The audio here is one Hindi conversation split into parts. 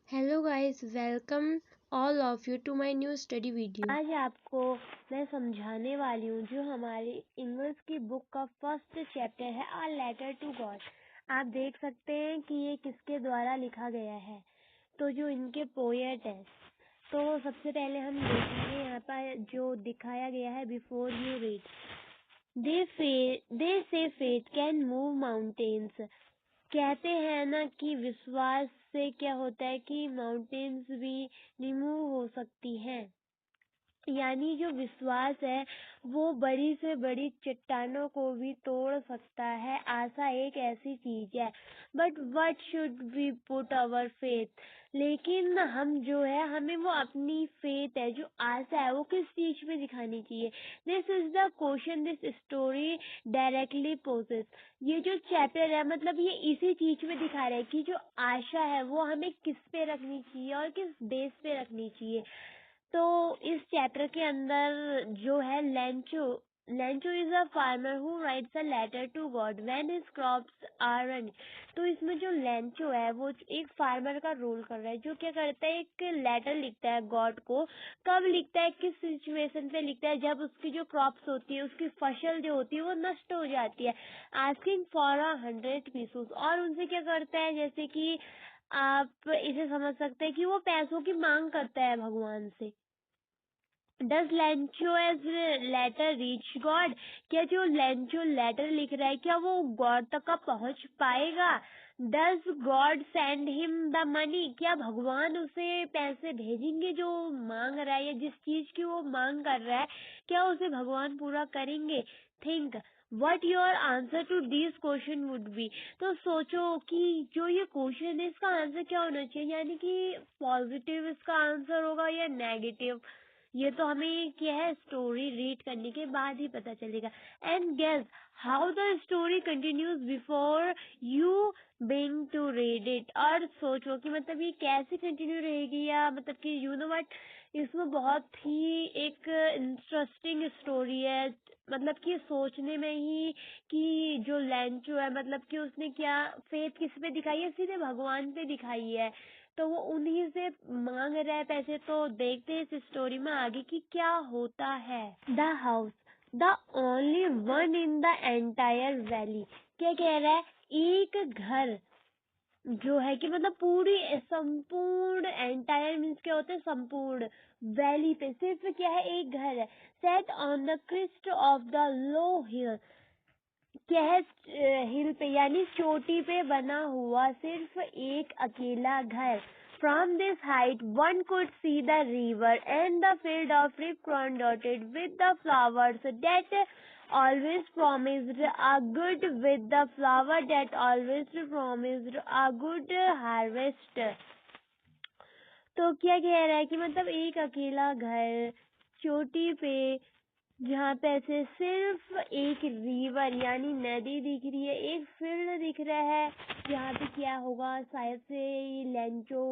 Hello guys, welcome all of you to my new study video. आज आपको मैं समझाने वाली हूँ जो हमारी इंग्लिश की बुक का फर्स्ट चैप्टर है अ लेटर टू गॉड। आप देख सकते हैं कि ये किसके द्वारा लिखा गया है। तो जो इनके पोएट है, तो सबसे पहले हम देखेंगे यहाँ पर जो दिखाया गया है। बिफोर यू रीड, दे से फेथ कैन मूव माउंटेन्स। कहते हैं ना कि विश्वास से क्या होता है कि माउंटेन्स भी रिमूव हो सकती हैं। यानी जो विश्वास है वो बड़ी से बड़ी चट्टानों को भी तोड़ सकता है। आशा एक ऐसी चीज है। But what should we put our faith. लेकिन हम जो है हमें वो अपनी फेथ है, जो आशा है, वो किस चीज में दिखानी चाहिए। This is the question this story directly poses. ये जो चैप्टर है मतलब ये इसी चीज में दिखा रहा है कि जो आशा है वो हमें किस पे रखनी चाहिए और किस बेस पे रखनी चाहिए। तो इस चैप्टर के अंदर जो है Lencho Lencho is a farmer who writes a letter to God when his crops are running. तो इसमें जो लेंचो है वो एक फार्मर का रोल कर रहा है, जो क्या करता है, एक लेटर लिखता है गॉड को। कब लिखता है, किस सिचुएशन पे लिखता है, जब उसकी जो क्रॉप्स होती है, उसकी फसल जो होती है वो नष्ट हो जाती है। Asking for 100 pieces. और उनसे क्या करता है, जैसे कि आप इसे समझ सकते हैं कि वो पैसों की मांग करता है भगवान से। Does Lencho's letter reach God. क्या जो लेंचो लेटर लिख रहा है क्या वो गॉड तक का पहुंच पाएगा। Does God send him the money. क्या भगवान उसे पैसे भेजेंगे जो मांग रहा है, या जिस चीज की वो मांग कर रहा है क्या उसे भगवान पूरा करेंगे। Think what your answer to this question would be. तो सोचो कि जो ये क्वेश्चन है इसका आंसर क्या होना चाहिए, यानी कि पॉजिटिव इसका आंसर होगा या नेगेटिव। ये तो हमें क्या है, स्टोरी रीड करने के बाद ही पता चलेगा। And guess how the story continues before you बिंग टू रीड इट। और सोचो कि मतलब ये कैसे कंटिन्यू रहेगी, या मतलब कि यू नो वट, इसमें बहुत ही एक इंटरेस्टिंग स्टोरी है। मतलब कि सोचने में ही कि जो लेंचो है मतलब कि उसने क्या फेथ किस पे दिखाई है, सीधे भगवान पे दिखाई है। तो वो उन्हीं से मांग रहा है पैसे। तो देखते हैं इस स्टोरी में आगे की क्या होता है। The house the only one in the entire valley. क्या कह रहा है, एक घर जो है कि मतलब पूरी संपूर्ण, एंटायर मीन्स क्या होता है, संपूर्ण। वैली पे सिर्फ क्या है, एक घर है। Set on the crest of the low hill. क्या है, हिल पे यानी चोटी पे बना हुआ सिर्फ एक अकेला घर। From this height one could see the river and the field of ripe corn dotted with the flowers that always promised a good with the flower that always promised a good harvest। तो क्या कह रहा है कि मतलब एक अकेला घर चोटी पे, जहाँ पे ऐसे सिर्फ एक रिवर यानी नदी दिख रही है, एक फील्ड दिख रहा है। यहाँ पे क्या होगा, शायद से ये लेंचो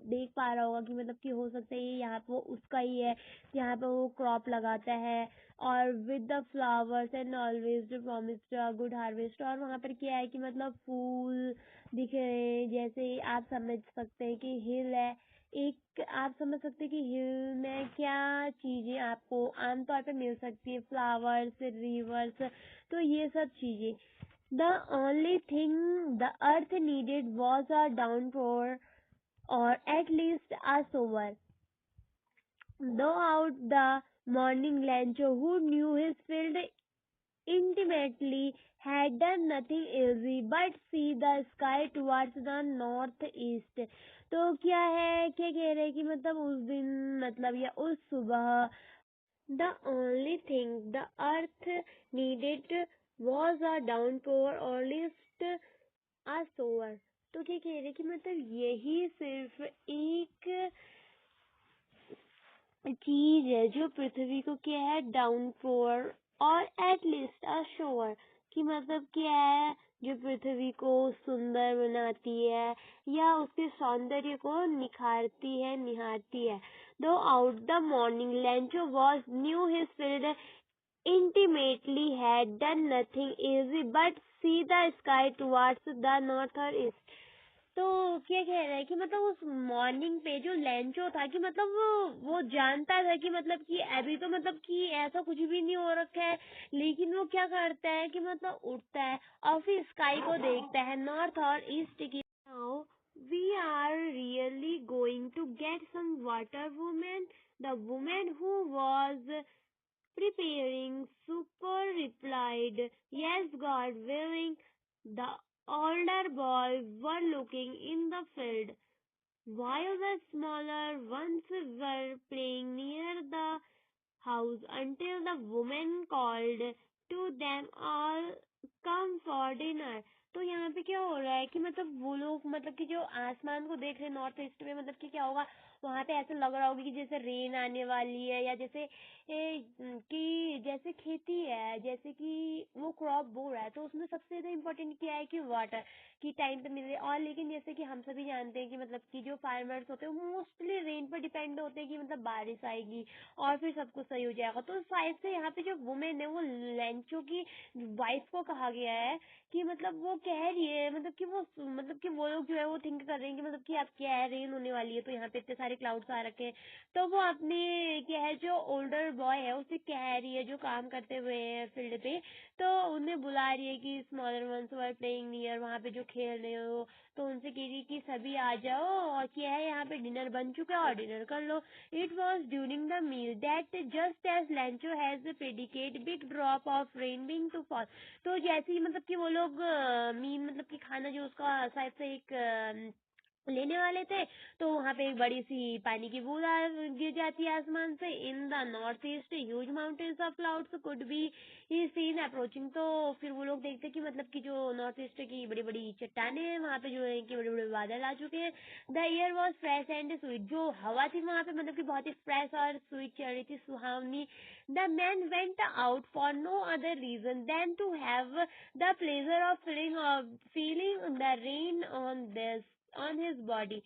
देख पा रहा होगा कि मतलब कि हो सकता है ये यहाँ पे वो उसका ही है, यहाँ पे वो क्रॉप लगाता है। और with the flowers and always promised a good harvest. और वहाँ पर क्या है कि मतलब फूल दिख रहे हैं, जैसे आप समझ सकते हैं कि हिल है। एक आप समझ सकते हैं कि हिल में क्या चीजें आपको आमतौर पे मिल सकती है, फ्लावर्स, रिवर्स, तो ये सब चीजें। The only thing the earth needed was a downpour और at least a shower. Though out the morning Lancho, who knew his field intimately, had done nothing easy but see the sky towards the northeast। तो क्या है, क्या कह रहे हैं कि मतलब उस दिन, मतलब या उस सुबह, the only thing the earth needed was a downpour or least a shower। तो क्या कह रहे हैं कि मतलब यही सिर्फ एक चीज है जो पृथ्वी को क्या है, डाउनपोर और एटलीस्ट अ शोर, कि मतलब क्या है जो पृथ्वी को सुंदर बनाती है या उसके सौंदर्य को निखारती है, निहारती है। दो out the morning Lencho was new his field intimately had done nothing easy but see the sky towards the north or east। तो क्या कह रहा है कि मतलब उस मॉर्निंग पे जो लेंचो था कि मतलब वो जानता था कि मतलब कि अभी तो मतलब कि ऐसा कुछ भी नहीं हो रखा है, लेकिन वो क्या करता है कि मतलब उठता है और फिर स्काई को देखता है, नॉर्थ और ईस्ट की। Now we are really going to get some water women. The women who was preparing super replied, Yes, God willing. The older boys were looking in the field, while the smaller ones were playing near the house until the woman called to them all come for dinner. तो यहाँ पे क्या हो रहा है कि मतलब वो लोग मतलब कि जो आसमान को देख रहे हैं नॉर्थ ईस्ट में, मतलब कि क्या होगा वहां पे ऐसा लग रहा होगा कि जैसे रेन आने वाली है, या जैसे कि जैसे खेती है, जैसे कि वो क्रॉप बो रहा है, तो उसमें सबसे ज्यादा इम्पोर्टेंट क्या है कि वाटर की टाइम पे मिल रही है। और लेकिन जैसे कि हम सभी जानते हैं कि मतलब कि जो फार्मर्स होते हैं वो मोस्टली रेन पर डिपेंड होते हैं कि मतलब बारिश आएगी और फिर सब कुछ सही हो जाएगा। तो शायद से यहाँ पे जो वुमेन है वो लेंचो की वाइफ को कहा गया है कि मतलब वो कह रही है मतलब कि वो लोग जो है वो थिंक कर रहे हैं कि मतलब कि अब क्या है, रेन होने वाली है, तो यहाँ पे इतने सारे क्लाउड्स आ रखे हैं। तो वो अपने क्या है जो ओल्डर बॉय है उसे कह रही है, जो काम करते हुए हैं फील्ड पे, तो उन्हें बुला रही है कि smaller ones were playing near, वहाँ पे जो खेल रहे हो, तो उनसे कह रही है कि सभी आ जाओ और क्या है यहाँ पे डिनर बन चुका है और डिनर कर लो। It was during the meal that just as Lencho has predicted big drop of rain बिंग टू फॉल। तो जैसे ही मतलब कि वो लोग मीन मतलब कि खाना जो उसका शायद से एक लेने वाले थे, तो वहाँ पे एक बड़ी सी पानी की बूंद गिर जाती है आसमान से। In the north east huge mountains of clouds could be seen approaching. तो फिर वो लोग देखते कि मतलब कि जो नॉर्थ ईस्ट की बड़ी बड़ी चट्टाने हैं वहाँ पे जो है कि बड़े बड़े बादल आ चुके हैं। The air was fresh and sweet, जो हवा थी वहाँ पे मतलब कि बहुत ही फ्रेश और स्वीट चल रही थी, सुहावनी। The man went out for no other reason than to have the pleasure of feeling the rain on his body,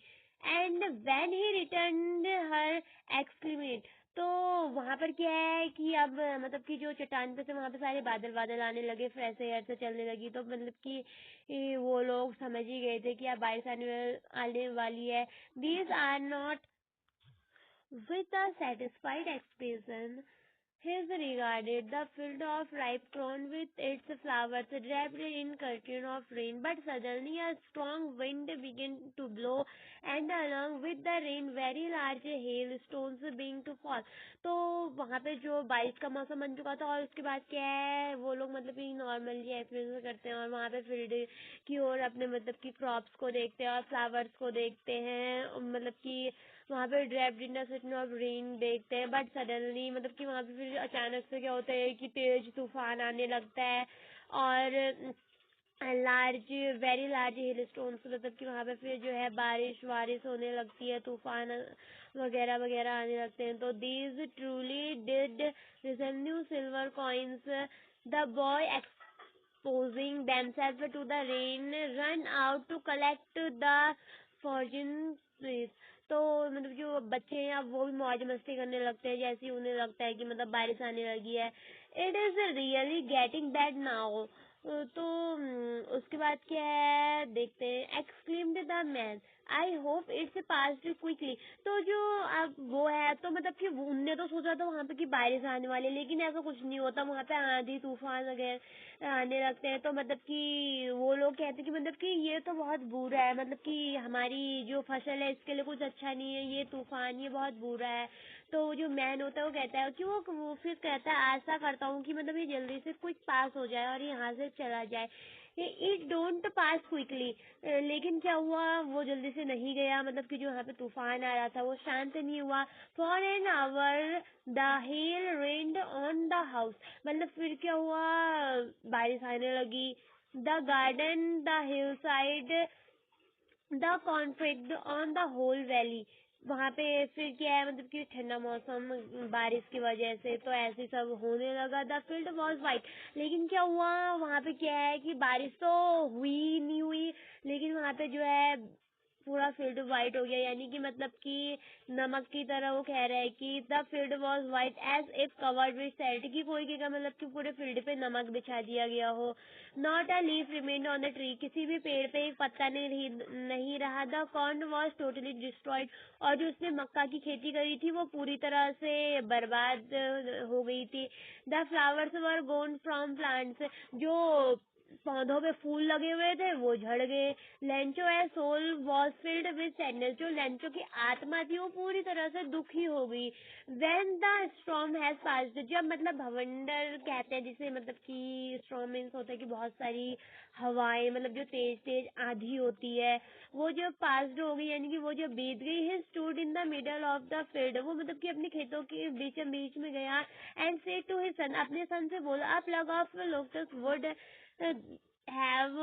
and when he returned her exclaimed। तो वहां पर क्या है कि अब मतलब कि जो चट्टान पे से वहां पे सारे बादल बादल आने लगे, फ्रेश एयर से चलने लगी, तो मतलब कि वो लोग समझ ही गए थे कि अब बारिश आने वाली है। These are not with a satisfied expression his regarded the field of ripe corn with its flowers wrapped in curtain of rain, but suddenly a strong wind began to blow, and along with the rain very large hailstones being to fall। तो वहाँ पे जो बारिश का मौसम बन चुका था, और उसके बाद क्या है वो लोग मतलब कि नॉर्मली एक्सपीरियंस करते हैं और वहाँ पे फील्ड की ओर अपने मतलब कि क्रॉप्स को देखते हैं और फ्लावर्स को देखते हैं, मतलब कि वहाँ पे draped in city of rain देखते हैं। बट सडनली मतलब कि वहाँ पे फिर अचानक से क्या होता है कि तेज तूफान आने लगता है, और लार्ज वेरी लार्ज हिल स्टोन्स, मतलब कि वहाँ पे फिर जो है बारिश वारिश होने लगती है, तूफान वगैरह वगैरह आने लगते हैं। तो these truly did recent silver coins. The boy exposing themselves to the rain run out to collect the fortune trees। तो मतलब जो बच्चे हैं अब वो भी मौज मस्ती करने लगते हैं, जैसे ही उन्हें लगता है कि मतलब बारिश आने लगी है। It is really getting bad now. तो उसके बाद क्या है देखते हैं। Exclaimed the man, I hope it's passed quickly. तो जो अब वो है तो मतलब कि उनने तो सोचा था वहाँ पे कि बारिश आने वाली है, लेकिन ऐसा कुछ नहीं होता, वहाँ पे आंधी तूफान वगैरह आने लगते हैं। तो मतलब कि वो लोग कहते हैं कि मतलब कि ये तो बहुत बुरा है, मतलब कि हमारी जो फसल है इसके लिए कुछ अच्छा नहीं है, ये तूफान ये बहुत बुरा है। तो जो मैन होता है वो कहता है कि वो फिर कहता है आशा करता हूँ कि मतलब ये जल्दी से क्विक पास हो जाए और यहाँ से चला जाए। It don't pass quickly. लेकिन क्या हुआ वो जल्दी से नहीं गया, मतलब कि जो यहाँ पे तूफान आ रहा था वो शांत नहीं हुआ। For an hour the hail rained on the house. मतलब फिर क्या हुआ बारिश आने लगी। The garden the hill side the conflict on the whole valley. वहाँ पे फिर क्या है मतलब कि ठंडा मौसम बारिश की वजह से तो ऐसे सब होने लगा। The field was white. लेकिन क्या हुआ वहाँ पे क्या है कि बारिश तो हुई नहीं हुई, लेकिन वहाँ पे जो है पूरा फील्ड वाइट हो गया, यानी कि मतलब कि नमक की तरह वो कह रहा है कि the field was white as if covered with salt, कि कोई कहेगा मतलब कि पूरे फील्ड पे नमक बिछा दिया गया हो। Not a leaf remained on the tree, किसी भी पेड़ पे एक पत्ता नहीं रहा। The corn was totally destroyed, और जो उसने मक्का की खेती करी थी वो पूरी तरह से बर्बाद हो गई थी। The flowers were gone from plants, जो पौधों पे फूल लगे हुए थे वो झड़ गए। Lencho's soul was filled with sadness, जो लेंचो की आत्मा थी वो पूरी तरह से दुखी हो गई। When the storm has passed, जब मतलब भवंडर कहते हैं जिसे, मतलब कि स्टॉर्म मीन्स होता है कि बहुत सारी हवाएं, मतलब जो तेज तेज आंधी होती है, वो जब पास्ड हो गई यानी कि वो जब बीत गई। He stood in the middle of the field, वो मतलब कि अपने खेतों के बीच में गया। And said to his son, अपने सन से बोला, a plague of locusts would have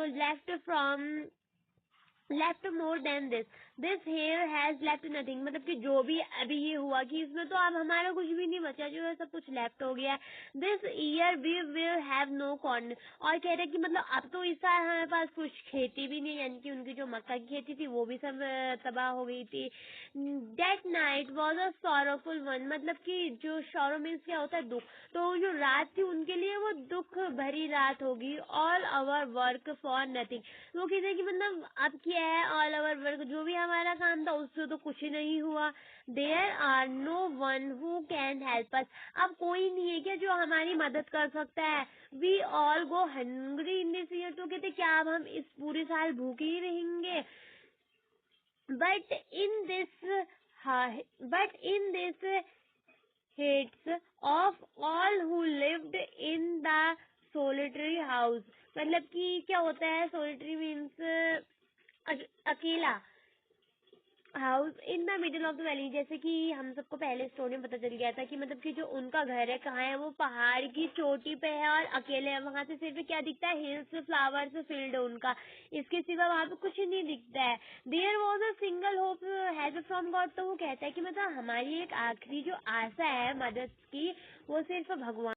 left more than this here has left nothing, मतलब कि जो भी अभी ये हुआ कि इसमें तो अब हमारा कुछ भी नहीं बचा, जो है सब कुछ लेफ्ट हो गया। This year we will have no corn, और कह रहे कि मतलब अब तो इस साल हमारे पास कुछ खेती भी नहीं, यानी कि उनकी जो मक्का की खेती थी वो भी सब तबाह हो गई थी। That night was a sorrowful one, मतलब कि जो सॉरो मीन्स क्या होता है, दुख, तो जो रात थी उनके लिए वो दुख भरी रात होगी। All our work for nothing, वो कहते हैं कि मतलब अब क्या है, ऑल आवर वर्क, जो भी हमारा काम था उससे तो कुछ ही नहीं हुआ। There are no one who can help us, अब कोई नहीं है क्या जो हमारी मदद कर सकता है। We all go hungry in this year, तो कहते क्या अब हम इस पूरे साल भूखे ही रहेंगे। But in this but in this hates of all who lived in the solitary house, मतलब कि क्या होता है, solitary means अकेला, house in the middle of the valley, जैसे कि हम सबको पहले स्टोरी में पता चल गया था कि मतलब कि जो उनका घर है कहाँ है, वो पहाड़ की चोटी पे है और अकेले है। वहां से सिर्फ क्या दिखता है, हिल्स फ्लावर्स फील्ड उनका, इसके सिवा वहां पे कुछ नहीं दिखता है। There was a single hope has from God, तो वो कहता है कि मतलब हमारी एक आखिरी जो आशा है मदद की, वो सिर्फ भगवान